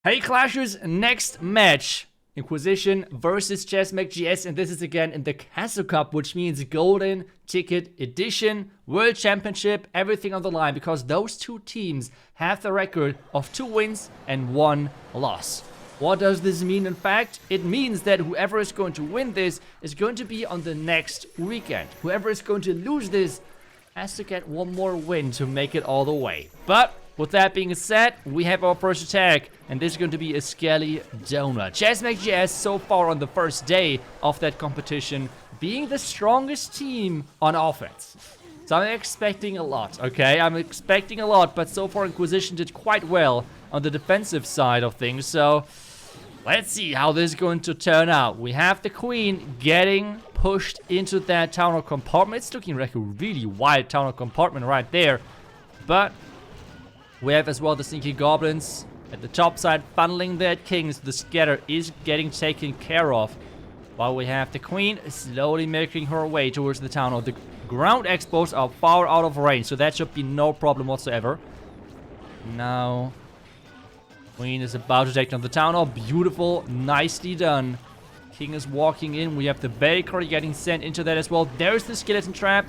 Hey Clashers, next match. Inquisition versus GS, and this is again in the Castle Cup, which means Golden Ticket Edition, World Championship, everything on the line, because those two teams have the record of 2 wins and 1 loss. What does this mean in fact? It means that whoever is going to win this is going to be on the next weekend. Whoever is going to lose this has to get 1 more win to make it all the way. But with that being said, we have our first attack, and this is going to be a Skelly Donut. GS so far on the first day of that competition being the strongest team on offense. So I'm expecting a lot, okay? I'm expecting a lot, but so far Inquisition did quite well on the defensive side of things, so let's see how this is going to turn out. We have the Queen getting pushed into that tunnel compartment. It's looking like a really wide tunnel compartment right there, but we have as well the Sneaky Goblins at the top side funneling that king, so the scatter is getting taken care of. While we have the Queen slowly making her way towards the tunnel. The ground expos are far out of range, so that should be no problem whatsoever. Now, Queen is about to take down the tunnel. Beautiful, nicely done. King is walking in. We have the Valkyrie getting sent into that as well. There's the skeleton trap.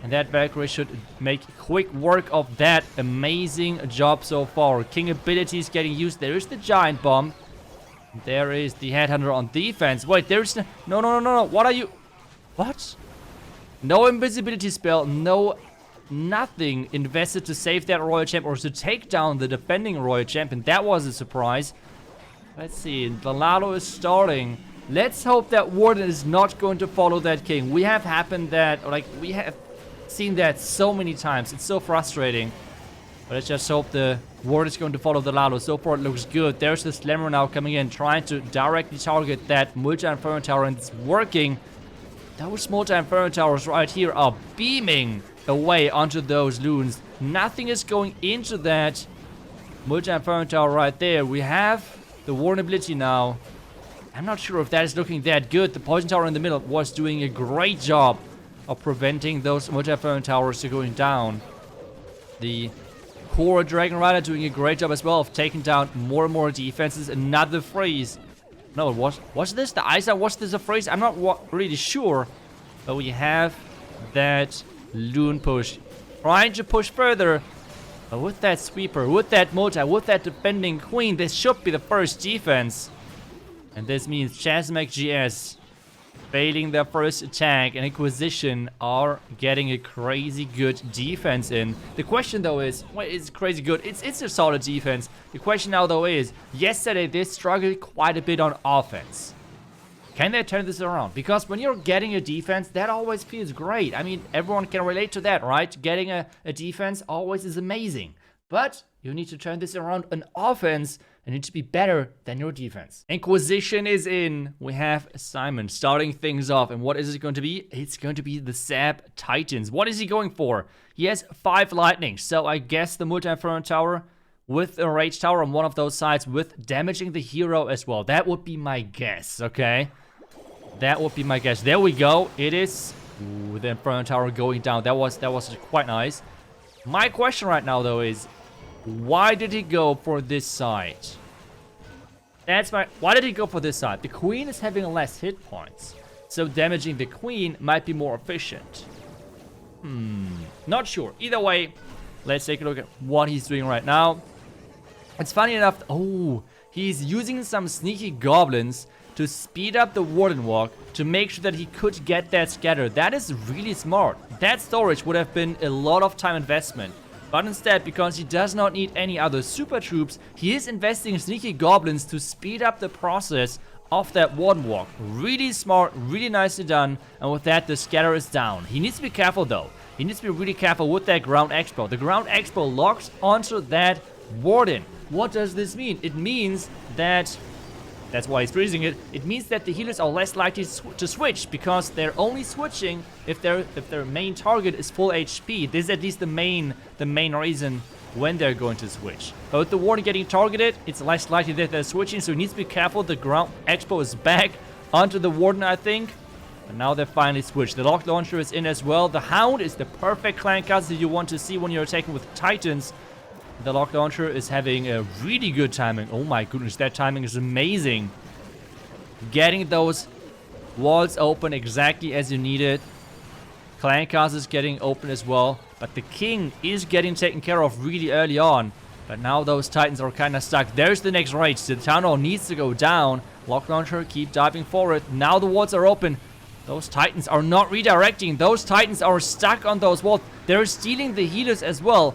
And that Valkyrie should make quick work of that. Amazing job so far. King abilities getting used. There is the giant bomb. There is the headhunter on defense. Wait, there's no. What are you? What? No invisibility spell. Nothing invested to save that royal champ or to take down the defending royal champion. That was a surprise. Let's see. The Lalo is starting. Let's hope that Warden is not going to follow that king. We have seen that so many times. It's so frustrating. But let's just hope the Ward is going to follow the Lalo. So far it looks good. There's the Slammer now coming in, trying to directly target that multi-inferno tower, and it's working. Those multi-inferno towers right here are beaming away onto those loons. Nothing is going into that multi-inferno tower right there. We have the Warden ability now. I'm not sure if that is looking that good. The poison tower in the middle was doing a great job of preventing those multi-inferno towers to going down. The core Dragon Rider doing a great job as well of taking down more and more defenses. Another freeze. No, was this the iTzu? Was this a freeze? I'm not really sure. But we have that loon push. Trying to push further. But with that sweeper, with that multi, with that defending Queen, this should be the first defense. And this means GS failing their first attack, and Inquisition are getting a crazy good defense in. The question though is, well, it's crazy good. It's a solid defense. The question now though is, yesterday they struggled quite a bit on offense. Can they turn this around? Because when you're getting a defense, that always feels great. I mean, everyone can relate to that, right? Getting a defense always is amazing. But you need to turn this around on offense. You need to be better than your defense. Inquisition is in. We have Simon starting things off. And what is it going to be? It's going to be the Zap Titans. What is he going for? He has 5 lightning. So I guess the multi-inferno tower with a rage tower on one of those sides with damaging the hero as well. That would be my guess, okay? That would be my guess. There we go. It is. Ooh, the inferno tower going down. That was quite nice. My question right now though is, why did he go for this side? Why did he go for this side? The Queen is having less hit points, so damaging the Queen might be more efficient. Not sure. Either way, let's take a look at what he's doing right now. It's funny enough. Oh, he's using some Sneaky Goblins to speed up the Warden walk to make sure that he could get that scatter. That is really smart. That storage would have been a lot of time investment. But instead, because he does not need any other super troops, he is investing in Sneaky Goblins to speed up the process of that Warden walk. Really smart, really nicely done. And with that, the scatter is down. He needs to be careful though. He needs to be really careful with that ground expo. The ground expo locks onto that Warden. What does this mean? It means that... That's why he's freezing it. It means that the healers are less likely to switch, because they're only switching if their main target is full HP. This is at least the main reason when they're going to switch. But with the Warden getting targeted, it's less likely that they're switching, so he needs to be careful. The ground expo is back onto the Warden, I think. And now they finally switched. The lock launcher is in as well. The Hound is the perfect clan cast that you want to see when you're attacking with Titans. The lock launcher is having a really good timing. Oh my goodness, that timing is amazing. Getting those walls open exactly as you need it. Clan Castle is getting open as well. But the king is getting taken care of really early on. But now those titans are kind of stuck. There's the next rage. The town hall needs to go down. Lock launcher, keep diving forward. Now the walls are open. Those titans are not redirecting. Those titans are stuck on those walls. They're stealing the healers as well.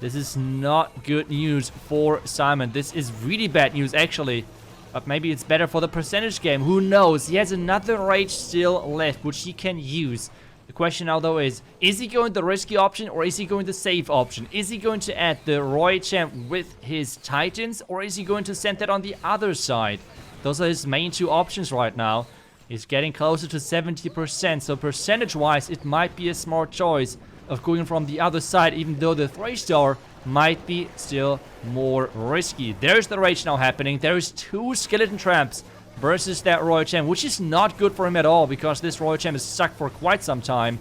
This is not good news for Simon. This is really bad news, actually. But maybe it's better for the percentage game. Who knows? He has another rage still left, which he can use. The question now, though, is he going the risky option or is he going the safe option? Is he going to add the Roy Champ with his Titans or is he going to send that on the other side? Those are his main two options right now. He's getting closer to 70%, so percentage-wise, it might be a smart choice of going from the other side, even though the 3-star might be still more risky. There's the rage now happening. There's 2 skeleton traps versus that Royal Champ, which is not good for him at all, because this Royal Champ is stuck for quite some time.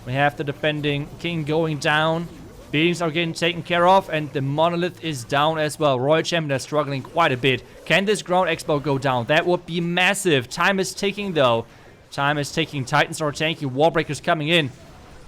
We have the defending king going down. Beatings are getting taken care of, and the monolith is down as well. Royal Champion is struggling quite a bit. Can this ground expo go down? That would be massive. Time is ticking, though. Time is ticking. Titans are tanking. Warbreakers coming in.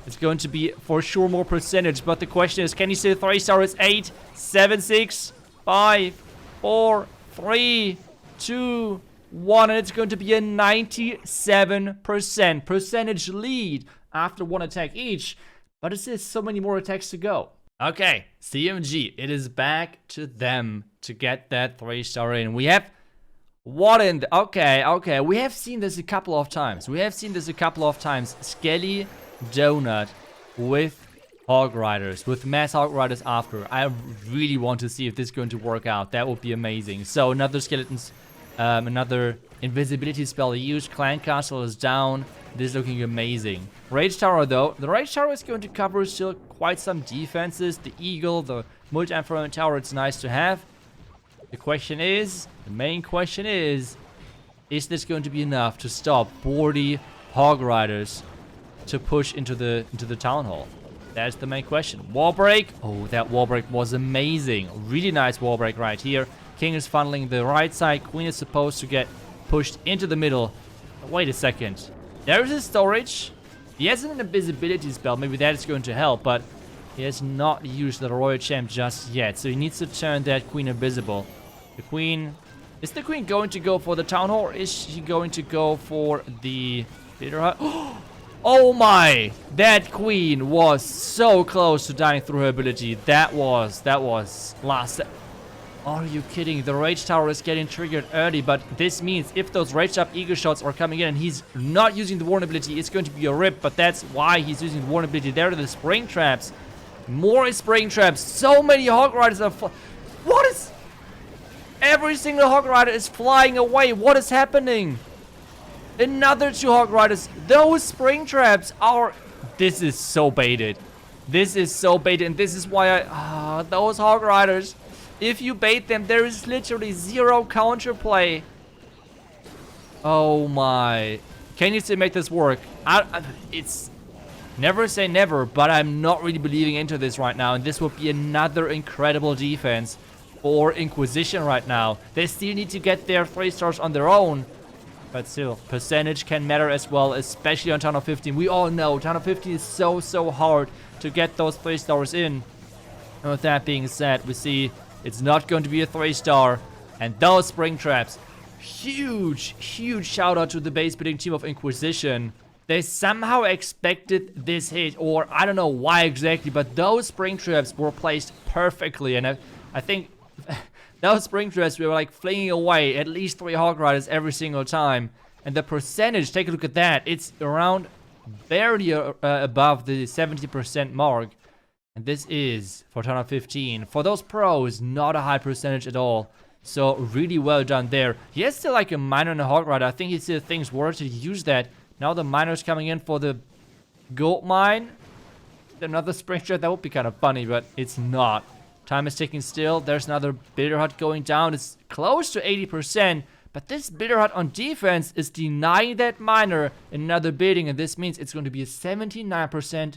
It's going to be for sure more percentage, but the question is, can he still 3-star? It's 8, 7, 6, 5, 4, 3, 2, 1, and it's going to be a 97% percentage lead after 1 attack each. But it says so many more attacks to go. Okay, CMG, it is back to them to get that 3-star in. We have what in the... Okay, we have seen this a couple of times. Skelly Donut with Hog Riders, with mass Hog Riders after. I really want to see if this is going to work out. That would be amazing. So another skeletons, another invisibility spell used. Clan Castle is down. This is looking amazing. Rage Tower, though. The Rage Tower is going to cover still quite some defenses. The Eagle, the multi-infrared tower, it's nice to have. The main question is this going to be enough to stop 40 Hog Riders to push into the town hall? That's the main question. Wall break. Oh, that wall break was amazing. Really nice wall break right here. King is funneling the right side. Queen is supposed to get pushed into the middle. Wait a second. There is a storage. He has an invisibility spell. Maybe that is going to help, but he has not used the Royal Champ just yet. So he needs to turn that queen invisible. The queen... Is the queen going to go for the town hall, or is she going to go for the Peter hut? Oh my! That queen was so close to dying through her ability. That was last... Are you kidding? The Rage Tower is getting triggered early, but this means if those Rage Up Eagle shots are coming in and he's not using the Warn ability, it's going to be a rip, but that's why he's using the Warn ability. There are the Spring Traps. More Spring Traps. So many Hog Riders are... What is... Every single Hog Rider is flying away. What is happening? Another 2 Hog Riders. Those Spring Traps are... This is so baited. And this is why I... those Hog Riders... If you bait them, there is literally 0 counterplay. Oh my. Can you still make this work? It's... Never say never, but I'm not really believing into this right now. And this would be another incredible defense for Inquisition right now. They still need to get their 3-stars on their own. But still, percentage can matter as well, especially on Town of 15. We all know Town of 15 is so hard to get those 3-stars in. And with that being said, we see... It's not going to be a 3-star. And those Spring Traps. Huge shout out to the base building team of Inquisition. They somehow expected this hit. Or I don't know why exactly. But those Spring Traps were placed perfectly. And I think those Spring Traps were like flinging away at least 3 Hog Riders every single time. And the percentage, take a look at that. It's around barely above the 70% mark. And this is, for Town of 15, for those pros, not a high percentage at all. So, really well done there. He has still like a miner and a Hog Rider. I think he still thinks worth to use that. Now the miner's coming in for the gold mine. Another Spring Trap, that would be kind of funny, but it's not. Time is ticking still. There's another Builder Hut going down. It's close to 80%, But this builder hut on defense is denying that miner another building, and this means it's going to be a 79%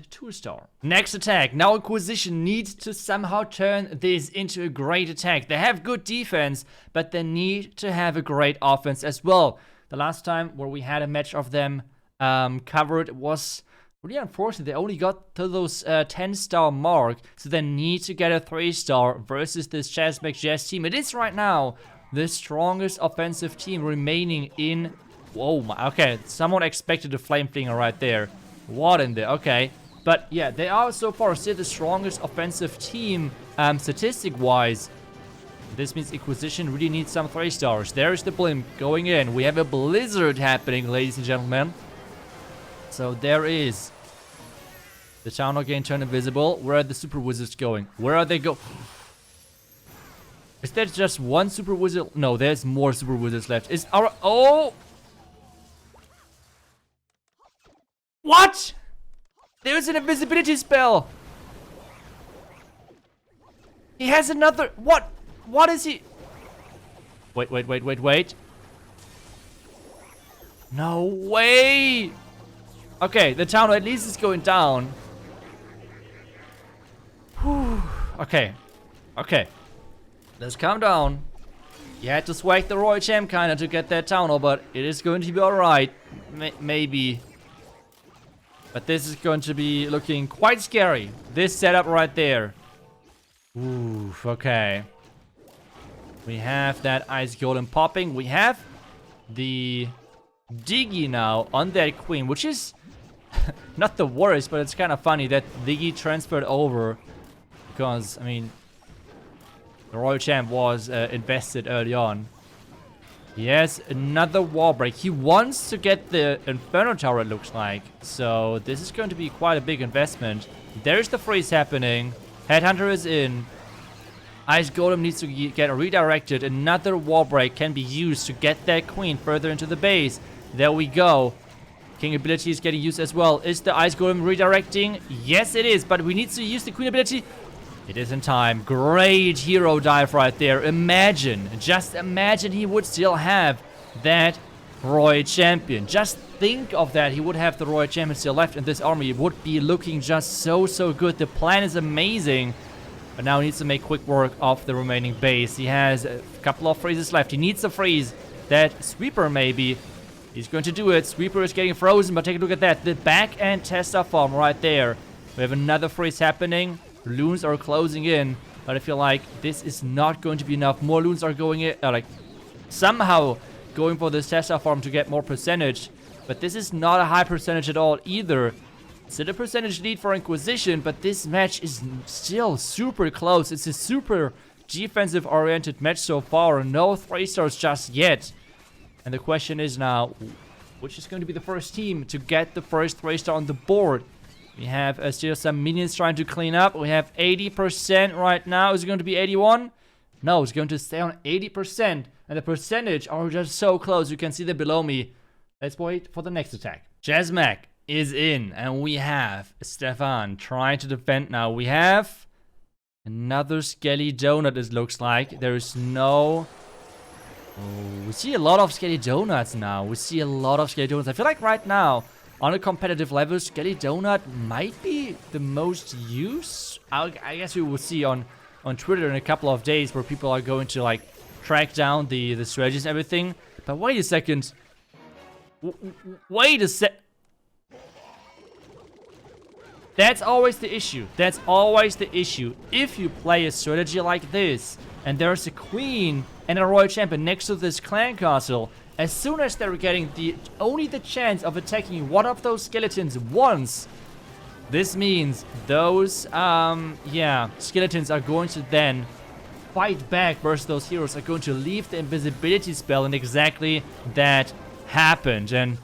2-star. Next attack. Now Inquisition needs to somehow turn this into a great attack. They have good defense, but they need to have a great offense as well. The last time where we had a match of them covered was really unfortunate. They only got to those 10-star mark, so they need to get a 3-star versus this ChessMax team. It is right now the strongest offensive team remaining in... Whoa, my, okay, someone expected a flame flinger right there. What in there? Okay. But yeah, they are so far still the strongest offensive team statistic-wise. This means Inquisition really needs some 3-stars. There's the blimp going in. We have a blizzard happening, ladies and gentlemen. So there is the town again turned invisible. Where are the super wizards going? Where are they go? Is there just one super wizard? No, there's more super wizards left. Is our... Oh! What? There's an invisibility spell. He has another... What? What is he... Wait. No way! Okay, the town at least is going down. Whew. Okay. Let's calm down. You had to swag the Royal Champ kinda to get that town, but it is going to be alright. Maybe. But this is going to be looking quite scary. This setup right there. Oof, okay. We have that Ice Golem popping. We have the Diggy now on that Queen, which is not the worst, but it's kind of funny that Diggy transferred over. Because, I mean, the Royal Champ was invested early on. He has another wall break. He wants to get the Inferno Tower, it looks like. So this is going to be quite a big investment. There's the freeze happening. Headhunter is in. Ice Golem needs to get redirected. Another wall break can be used to get that Queen further into the base. There we go. King ability is getting used as well. Is the Ice Golem redirecting? Yes, it is. But we need to use the Queen ability. It is in time. Great hero dive right there. Imagine, just imagine he would still have that Royal Champion. Just think of that. He would have the Royal Champion still left in this army. It would be looking just so good. The plan is amazing. But now he needs to make quick work of the remaining base. He has a couple of freezes left. He needs to freeze that Sweeper maybe. He's going to do it. Sweeper is getting frozen, but take a look at that. The back end tester farm right there. We have another freeze happening. Loons are closing in, but I feel like this is not going to be enough. More loons are going in, like somehow going for this tester farm to get more percentage, but this is not a high percentage at all either. Still a percentage lead for Inquisition, but this match is still super close. It's a super defensive oriented match so far. No 3-stars just yet. And the question is now, which is going to be the first team to get the first 3-star on the board? We have still some minions trying to clean up. We have 80% right now. Is it going to be 81? No, it's going to stay on 80%. And the percentage are just so close. You can see them below me. Let's wait for the next attack. ChessMax is in. And we have Stefan trying to defend now. We have another Skelly Donut, it looks like. There is no... Oh, we see a lot of Skelly Donuts now. I feel like right now... On a competitive level, Skelly Donut might be the most used. I guess we will see on Twitter in a couple of days where people are going to like track down the strategies and everything. But wait a second. Wait a sec. That's always the issue. If you play a strategy like this, and there's a Queen and a Royal Champion next to this clan castle, as soon as they're getting only the chance of attacking one of those skeletons once, this means those, skeletons are going to then fight back versus those heroes are going to leave the invisibility spell, and exactly that happened. And,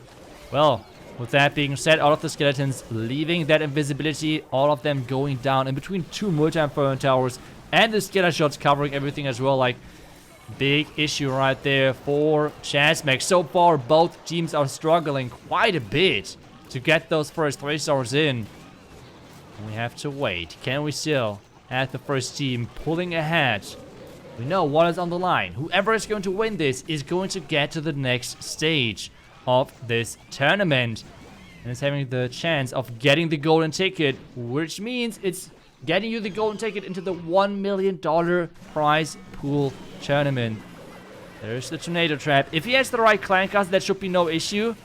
well, with that being said, all of the skeletons leaving that invisibility, all of them going down in between two multi-inferno towers, and the scatter shots covering everything as well, like... Big issue right there for ChessMax. So far, both teams are struggling quite a bit to get those first 3-stars in. We have to wait. Can we still have the first team pulling ahead We know what is on the line. Whoever is going to win this is going to get to the next stage of this tournament. And it's having the chance of getting the golden ticket, which means it's getting you the golden ticket into the $1 million prize pool tournament. There's the tornado trap. If he has the right clan castle, that should be no issue.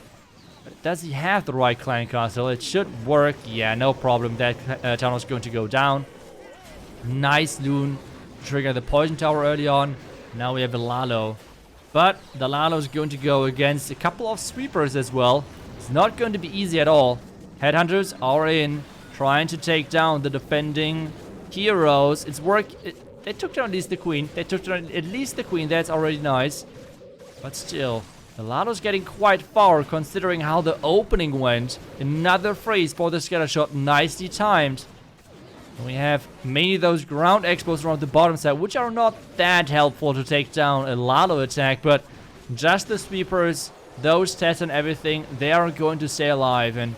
But does he have the right clan castle? It should work. Yeah, no problem. That tunnel is going to go down. Nice loon. Trigger the poison tower early on. Now we have a Lalo. But the Lalo is going to go against a couple of sweepers as well. It's not going to be easy at all. Headhunters are in, trying to take down the defending heroes. It's they took down at least the queen. They took down at least the queen. That's already nice. But still, the Lalo's getting quite far considering how the opening went. Another freeze for the scatter shot. Nicely timed. And we have mainly those ground expos around the bottom side, which are not that helpful to take down a Lalo attack. But just the sweepers, those tests and everything, they are going to stay alive. And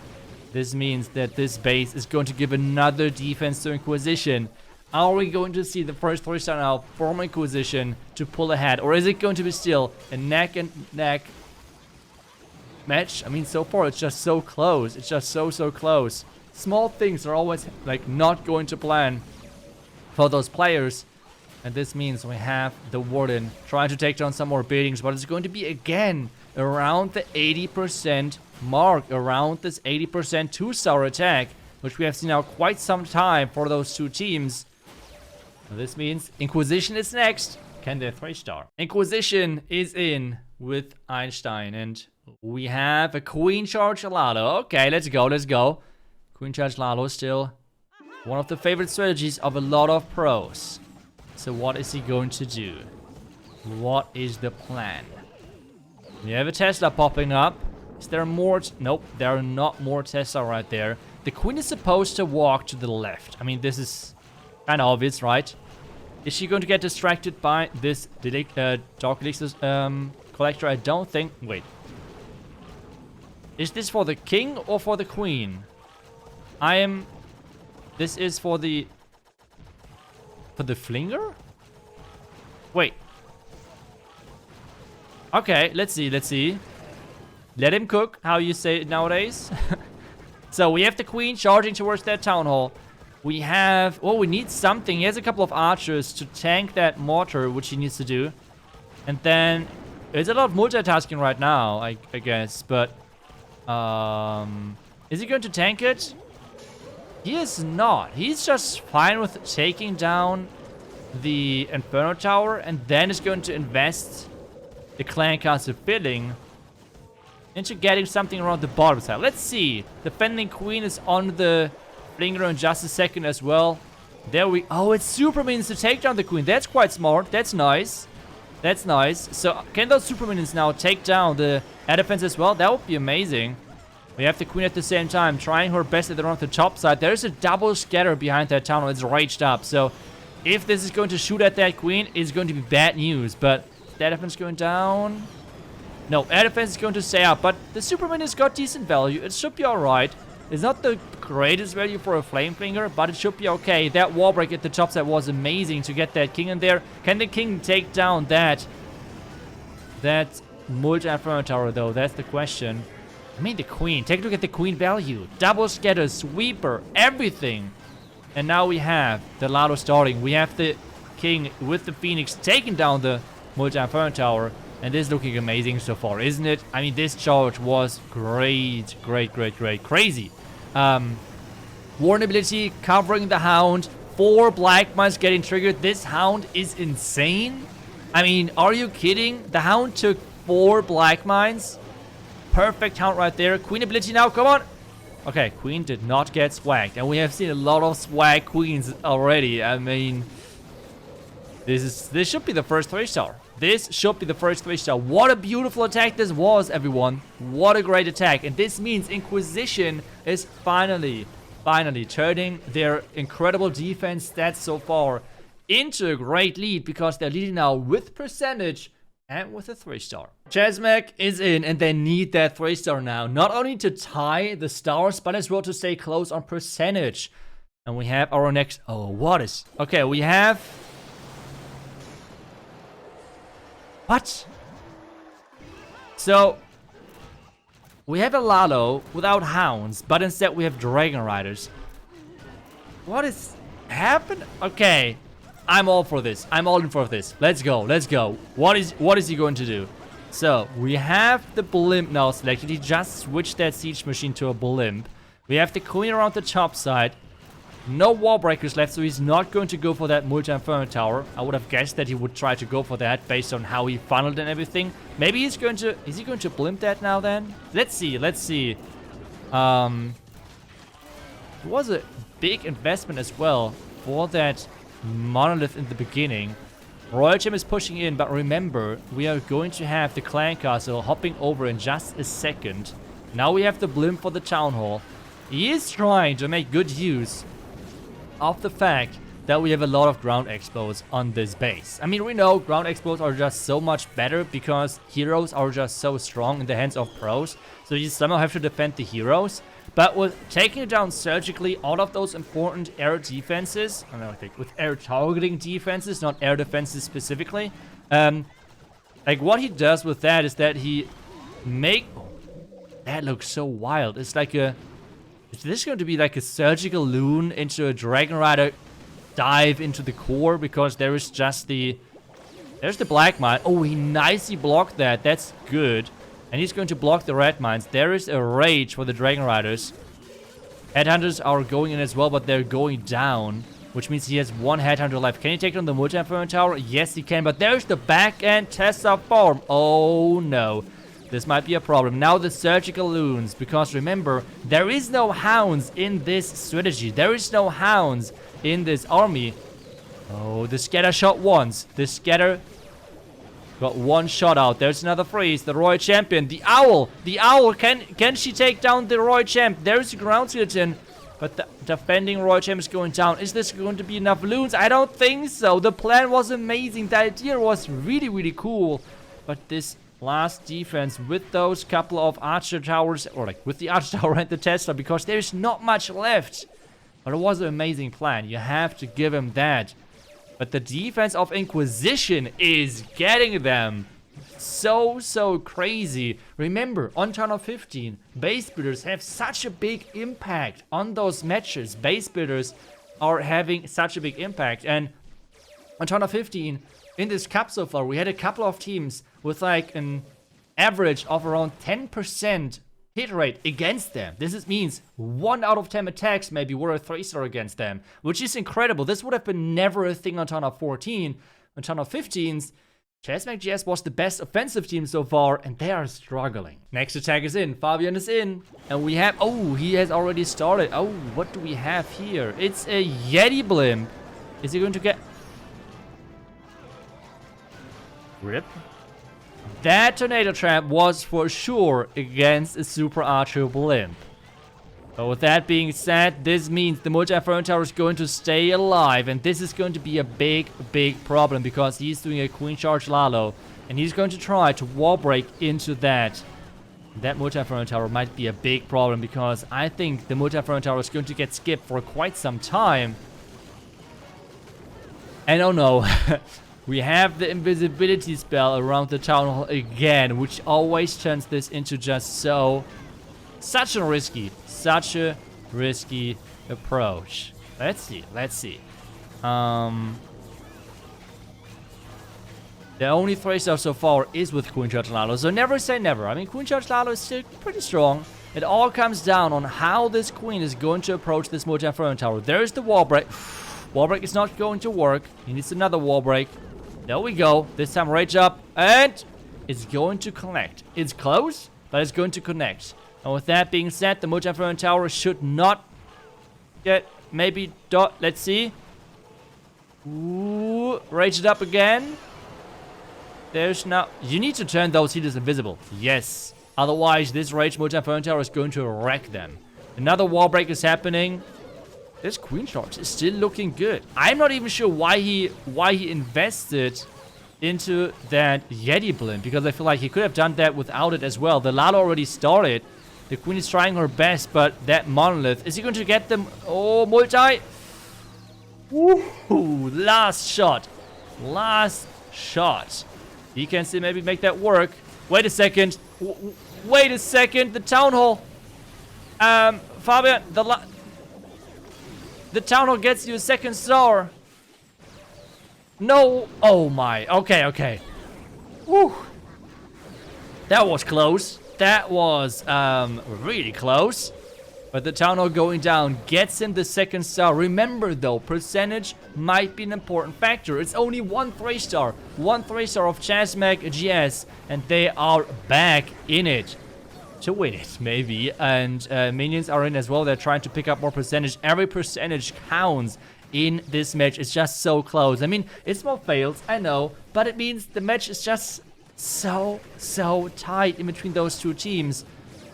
this means that this base is going to give another defense to Inquisition. Are we going to see the first 3-star now from Inquisition to pull ahead? Or is it going to be still a neck and neck match? I mean, so far it's just so close. It's just so close. Small things are always like not going to plan for those players. And this means we have the Warden trying to take down some more buildings. But it's going to be again around the 80% mark. Around this 80% 2-star attack, which we have seen now quite some time for those two teams. And this means Inquisition is next. Can they 3-star? Inquisition is in with Einstein. And we have a Queen Charge Lalo. Okay, let's go. Queen Charge Lalo is still one of the favorite strategies of a lot of pros. So what is he going to do? What is the plan? We have a Tesla popping up. Is there more? Nope, there are not more Tesla right there. The queen is supposed to walk to the left. I mean, this is kind of obvious, right? Is she going to get distracted by this Dark Elixir collector? I don't think. Wait. Is this for the king or for the queen? This is for the flinger? Wait. Okay, let's see. Let him cook, how you say it nowadays. So we have the queen charging towards that town hall. We have, well, we need something. He has a couple of archers to tank that mortar, which he needs to do. And then there's a lot of multitasking right now, I guess. But is he going to tank it? He is not. He's just fine with taking down the Inferno Tower, and then is going to invest the clan castle filling into getting something around the bottom side. Let's see. Defending queen is on the flinger in just a second as well. There we... Oh, it's super minions to take down the queen. That's quite smart. That's nice. That's nice. So, can those super minions now take down the air defense as well? That would be amazing. We have the queen at the same time, trying her best at around the top side. There's a double scatter behind that town. It's raged up. So, if this is going to shoot at that queen, it's going to be bad news. But, air defense going down. No, air defense is going to stay up. But, the Superman has got decent value. It should be alright. It's not the greatest value for a flame flinger, but it should be okay. That wall break at the top side was amazing to get that king in there. Can the king take down that multi-inferno tower, though? That's the question. I mean, the queen. Take a look at the queen value. Double scatter, sweeper, everything. And now we have the Lalo starting. We have the king with the phoenix taking down the multi-inferno tower. And this is looking amazing so far, isn't it? I mean, this charge was great. Great. Crazy. Warn ability covering the Hound. 4 black mines getting triggered. This Hound is insane. I mean, are you kidding? The Hound took 4 black mines. Perfect Hound right there. Queen ability now, come on. Okay, Queen did not get swagged. And we have seen a lot of swag queens already. I mean, this should be the first 3-star. This should be the first 3-star. What a beautiful attack this was, everyone. What a great attack. And this means Inquisition is finally turning their incredible defense stats so far into a great lead, because they're leading now with percentage and with a 3-star. Chesmec is in, and they need that 3-star now. Not only to tie the stars, but as well to stay close on percentage. And we have our next... Oh, what is... Okay, we have... What? So, we have a Lalo without hounds, but instead we have Dragon Riders. What is happened? Okay, I'm all for this. I'm all in for this. Let's go. Let's go. What is he going to do? So, we have the blimp now selected. He just switched that siege machine to a blimp. We have the queen around the top side. No wall breakers left, so he's not going to go for that multi-inferno tower. I would have guessed that he would try to go for that based on how he funneled and everything. Maybe he's going to... Is he going to blimp that now then? Let's see. Let's see. It was a big investment as well for that monolith in the beginning. Royal Gem is pushing in, but remember, we are going to have the clan castle hopping over in just a second. Now we have the blimp for the town hall. He is trying to make good use of the fact that we have a lot of ground expos on this base. I mean, we know ground expos are just so much better because heroes are just so strong in the hands of pros. So you somehow have to defend the heroes. But with taking it down surgically, all of those important air defenses, I think with air targeting defenses, not air defenses specifically, like what he does with that is that he that looks so wild. It's like a... Is this going to be like a surgical loon into a Dragon Rider dive into the core? Because there is just the... There's the black mine. Oh, he nicely blocked that. That's good. And he's going to block the red mines. There is a rage for the Dragon Riders. Headhunters are going in as well, but they're going down. Which means he has one Headhunter left. Can he take down the multi-inferno tower? Yes, he can. But there's the back-end Tesla farm. Oh, no. This might be a problem. Now the surgical loons, because remember, there is no hounds in this strategy. There is no hounds in this army. Oh, the scatter shot once. The scatter got one shot out. There's another freeze. The Royal Champion. The owl. The owl. Can she take down the Royal Champ? There's the ground skeleton. But the defending Royal Champ is going down. Is this going to be enough loons? I don't think so. The plan was amazing. The idea was really, really cool. But this last defense with those couple of archer towers, or like with the archer tower and the Tesla, because there's not much left. But it was an amazing plan. You have to give him that. But the defense of Inquisition is getting them so crazy. Remember, on turn of 15, base builders have such a big impact on those matches. Base builders are having such a big impact. And on turn of 15, in this cup so far, we had a couple of teams with like an average of around 10% hit rate against them. This means 1 out of 10 attacks maybe were a 3-star against them, which is incredible. This would have been never a thing on ton of 14. On ton of 15s, ChessMac was the best offensive team so far, and they are struggling. Next attack is in. Fabian is in. And we have... Oh, he has already started. Oh, what do we have here? It's a Yeti blimp. Is he going to get... Rip. That tornado trap was for sure against a super archer blimp. But with that being said, this means the multi-inferno tower is going to stay alive, and this is going to be a big problem because he's doing a queen charge Lalo, and he's going to try to wall break into that. That multi-inferno tower might be a big problem because I think the multi-inferno tower is going to get skipped for quite some time. And oh no. We have the invisibility spell around the town hall again, which always turns this into just such a risky approach. Let's see. The only 3-star so far is with Queen Charge Lalo, so never say never. I mean, Queen Charge Lalo is still pretty strong. It all comes down on how this queen is going to approach this multi-inferno tower. There's the wall break. Wall break is not going to work. He needs another wall break. There we go. This time rage up, and it's going to connect. It's close, but it's going to connect. And with that being said, the multi-inferno tower should not get maybe dot. Let's see. Ooh, rage it up again. There's now... You need to turn those healers invisible. Yes. Otherwise, this rage multi-inferno tower is going to wreck them. Another wall break is happening. This queen charge is still looking good. I'm not even sure why he invested into that Yeti blimp, because I feel like he could have done that without it as well. The Lalo already started. The queen is trying her best, but that monolith, is he going to get them? Oh, multi. Ooh, last shot. He can still maybe make that work. Wait a second. Wait a second. The town hall. Fabian, the town hall gets you a second star. No. Oh my. Okay, okay. Woo. That was close. That was really close. But the town hall going down gets him the second star. Remember though, percentage might be an important factor. It's only one 3-star. One 3-star of Chasmac GS. And they are back in it. To win it, maybe. And minions are in as well. They're trying to pick up more percentage. Every percentage counts in this match. It's just so close. I mean, it's more fails, I know. But it means the match is just so tight in between those two teams.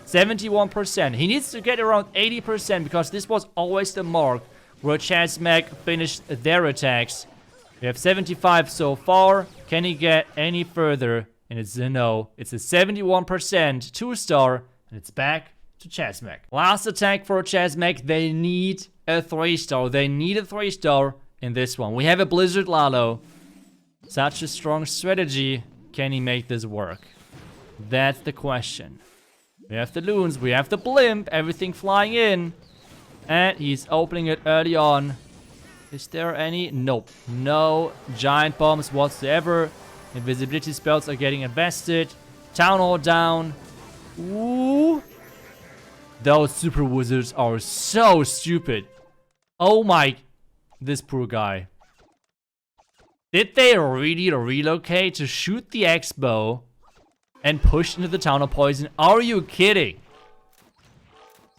71%. He needs to get around 80% because this was always the mark where Chasmac finished their attacks. We have 75 so far. Can he get any further? And it's a no. It's a 71% 2-star. And it's back to Chasmac. Last attack for Chasmac. They need a 3-star. They need a 3-star in this one. We have a Blizzard Lalo. Such a strong strategy. Can he make this work? That's the question. We have the loons, we have the blimp, everything flying in. And he's opening it early on. Is there any? Nope. No giant bombs whatsoever. Invisibility spells are getting invested. Town hall down. Ooh. Those super wizards are so stupid. Oh my. This poor guy. Did they really relocate to shoot the X-bow? And push into the town of poison. Are you kidding?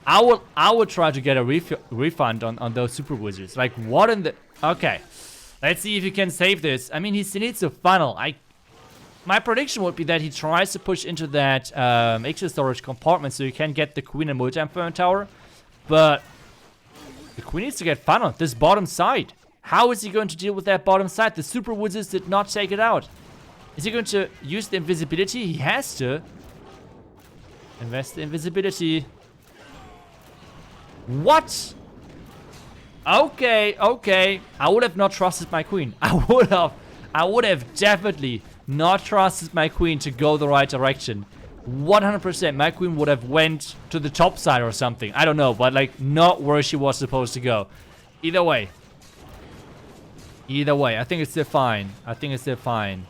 I would try to get a refund on those super wizards. Like, what in the... Okay. Let's see if he can save this. I mean, he still needs a funnel. My prediction would be that he tries to push into that extra storage compartment so you can get the queen and multi-inferno tower. But the queen needs to get funneled. This bottom side. How is he going to deal with that bottom side? The super wizards did not take it out. Is he going to use the invisibility? He has to. Invest the invisibility. What? Okay, okay. I would have not trusted my queen. I would have definitely not trusted my queen to go the right direction. 100%. My queen would have went to the top side or something. I don't know, but like not where she was supposed to go. Either way. Either way. I think it's still fine. I think it's still fine.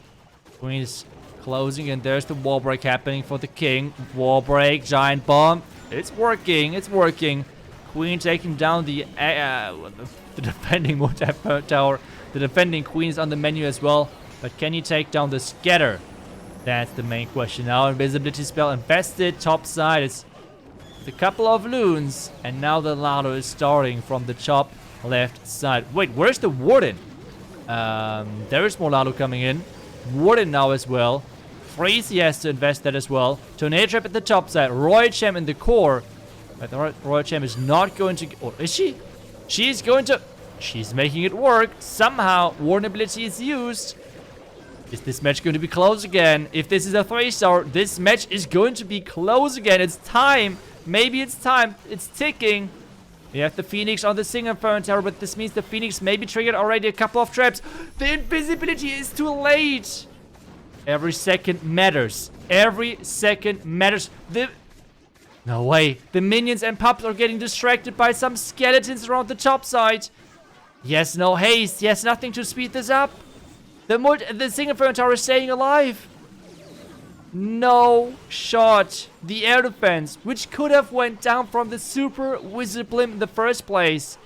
Queen is closing, and there's the wall break happening for the king. Wall break, giant bomb. It's working. It's working. Queen taking down the defending multi-inferno tower. The defending queen is on the menu as well. But can he take down the scatter? That's the main question. Now invisibility spell invested. Top side is a couple of loons. And now the Lalo is starting from the top left side. Wait, where's the warden? There is more Lalo coming in. Warden now as well. Freeze, has to invest that as well. Tornado Trap at the top side. Royal Gem in the core. But the Royal Gem is not going to... Or is she? She's going to... She's making it work. Somehow, Warden ability is used. Is this match going to be close again? If this is a 3-star, this match is going to be close again. It's time. Maybe it's time. It's ticking. We have the Phoenix on the single inferno tower, but this means the Phoenix maybe triggered already a couple of traps. The invisibility is too late. Every second matters. Every second matters. No way. The minions and pups are getting distracted by some skeletons around the top side. Yes, no haste. Yes, nothing to speed this up. The single inferno tower is staying alive. No shot. The air defense, which could have went down from the super wizard blimp in the first place.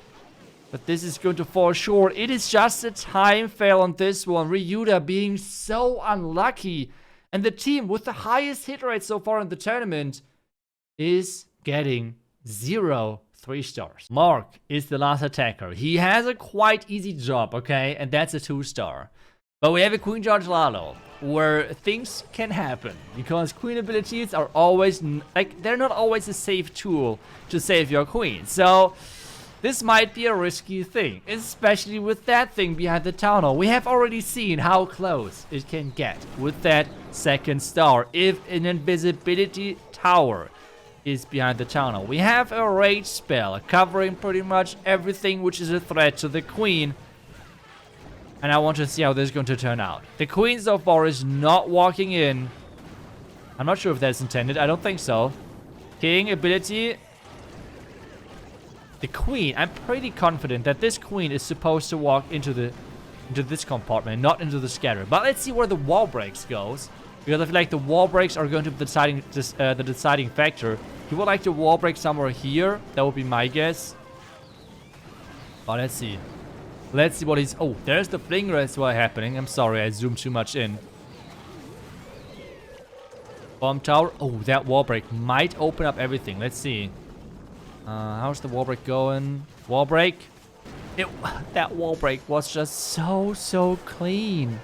But this is going to fall short. It is just a time fail on this one. Ryuda being so unlucky. And the team with the highest hit rate so far in the tournament is getting 0 3-stars. Mark is the last attacker. He has a quite easy job, okay? And that's a 2-star. But we have a Queen George Lalo, where things can happen. Because queen abilities are always, like, they're not always a safe tool to save your queen. So, this might be a risky thing. Especially with that thing behind the town hall. We have already seen how close it can get with that 2nd star. If an invisibility tower is behind the town hall. We have a rage spell covering pretty much everything which is a threat to the queen. And I want to see how this is going to turn out. The queen so far is not walking in. I'm not sure if that's intended. I don't think so. King ability. The queen. I'm pretty confident that this queen is supposed to walk into this compartment, not into the scatter. But let's see where the wall breaks goes. Because I feel like the wall breaks are going to be the deciding factor. He would like to wall break somewhere here. That would be my guess. But let's see. Let's see what he's... Oh, there's the flinger as well happening. I'm sorry, I zoomed too much in. Bomb tower. Oh, that wall break might open up everything. Let's see. How's the wall break going? Wall break. That wall break was just so clean.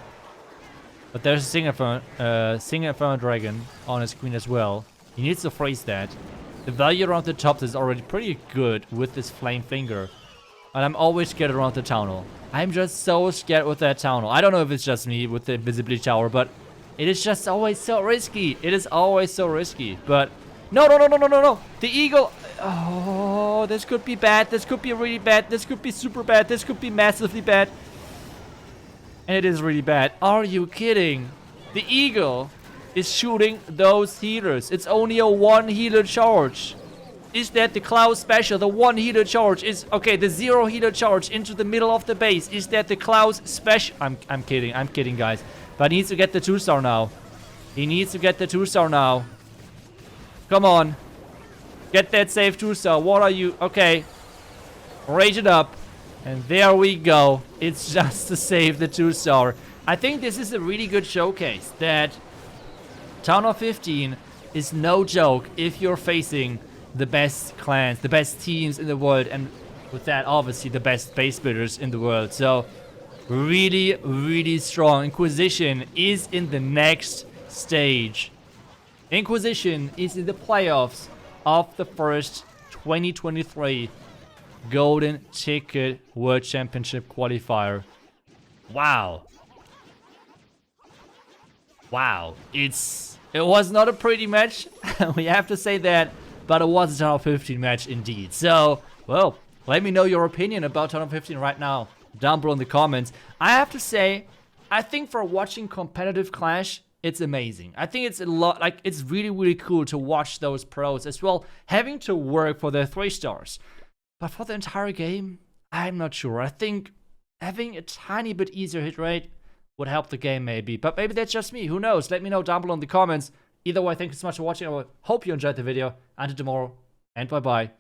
But there's a Singer Dragon on his queen as well. He needs to freeze that. The value around the top is already pretty good with this flame finger. And I'm always scared around the town hall. I'm just so scared with that town hall. I don't know if it's just me with the invisibility tower, but it is just always so risky. It is always so risky. But no. The eagle. Oh, this could be bad. This could be really bad. This could be super bad. This could be massively bad. And it is really bad. Are you kidding? The eagle is shooting those healers. It's only a 1 healer charge. Is that the Klaus special? The 1 healer charge is... Okay, the 0 healer charge into the middle of the base. Is that the Klaus special? I'm kidding, guys. But he needs to get the 2-star now. He needs to get the 2-star now. Come on. Get that safe 2-star. What are you... Okay. Rage it up. And there we go. It's just to save the 2-star. I think this is a really good showcase that Town Hall 15 is no joke if you're facing the best clans, the best teams in the world, and with that, obviously, the best base builders in the world. So, really strong. Inquisition is in the next stage. Inquisition is in the playoffs of the first 2023 Golden Ticket World Championship Qualifier. Wow. It was not a pretty match. We have to say that. But it was a Town Hall 15 match indeed. So, well, let me know your opinion about Town Hall 15 right now down below in the comments. I have to say, I think for watching competitive Clash, it's amazing. I think it's a lot, like, it's really cool to watch those pros as well, having to work for their 3 stars. But for the entire game, I'm not sure. I think having a tiny bit easier hit rate would help the game maybe. But maybe that's just me. Who knows? Let me know down below in the comments. Either way, thank you so much for watching. I hope you enjoyed the video. Until tomorrow, and bye-bye.